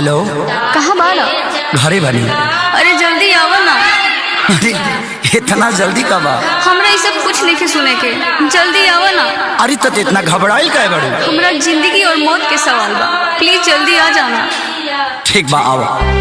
Hello, कहाँ बाड़ा? घरे बनी। अरे जल्दी आवा ना। अरे इतना जल्दी कब आ? हमरा ये सब कुछ नहीं सुने के, जल्दी आवा ना। अरे तो इतना घबराइल काहे बड़ू? हमरा जिंदगी और मौत के सवाल बा, प्लीज जल्दी आ जाना। ठीक बा, आओ।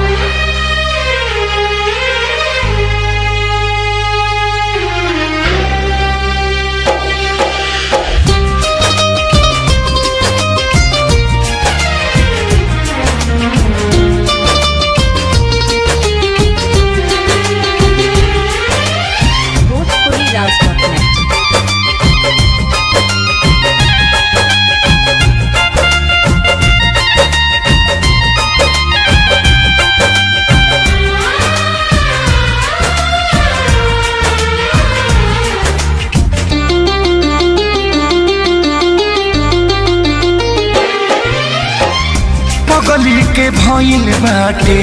पागल के भइल बाटे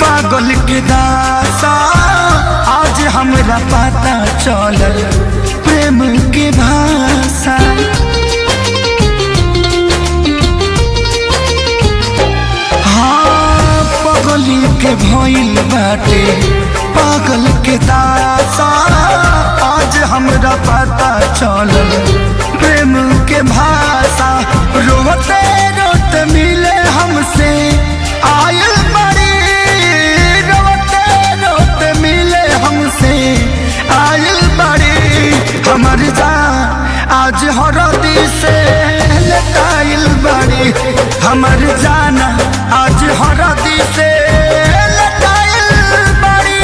पागल के दासा, आज हमरा पता चलल प्रेम के भाषा। हाँ, पागल के भइल बाटे पागल के दासा, आज हमरा पता चलल प्रेम के भाषा। रोते रोते मिले हमसे आयल बड़ी, रोते रोते मिले हमसे आयल बड़ी। हमर जान आज हरदी से लटाइल बड़ी, हमर जान आज हरदी से लटाइल बड़ी।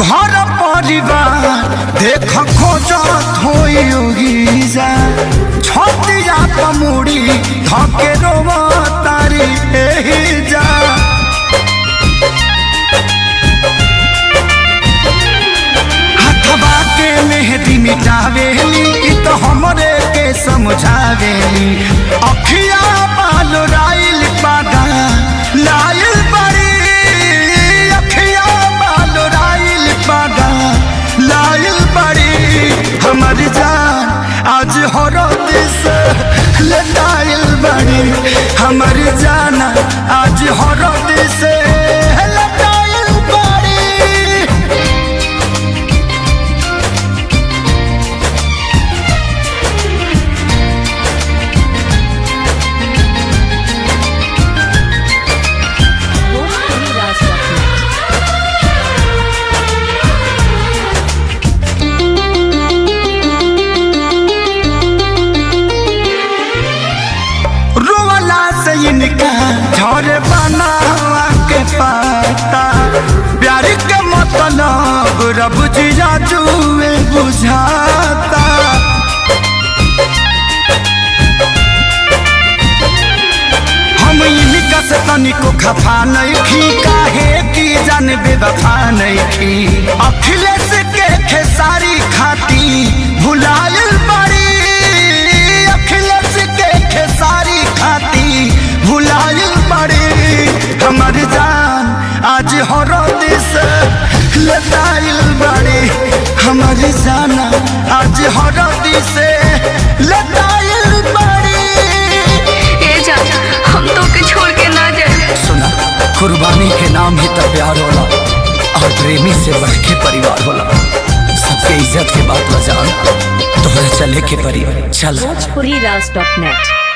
घर परिवार देख खोजत होई जा, छतिया पमुड़ी धके रोवा तारी एही जा। हथवा के मेहंदी मिटावेली इ तो हमरे के समझावेली। अखिया बाल राइल पागा लाइल बड़ी, लाइल बड़ी। हमर जान आज हरद से लटाइल बड़ी, हमर जान आज हरद से लटाइल बड़ी। इनका झरे बनावा के पाता, प्यार के मतलब रब जिया जुए बुझाता। हम इनका से तनिको खफा नहीं थी, काहे की जान बेवफा नहीं थी। अखिलेश के खेसारी खाती भुलायल बड़ी, अखिलेश के खेसारी खाती भुलायल बड़ी। हमर जान आज हरद से लटाइल बड़ी, हमर जान आज हरद से लटाइल बड़ी। ए जान, हम तो के छोड़ के ना जाए। सुना, कुर्बानी के नाम ही तो प्यार होला, और प्रेमी से बढ़ के परिवार होला। सबके इज्जत के बात बजान, तोहरा चले के परी। चल भोजपुरी राज.net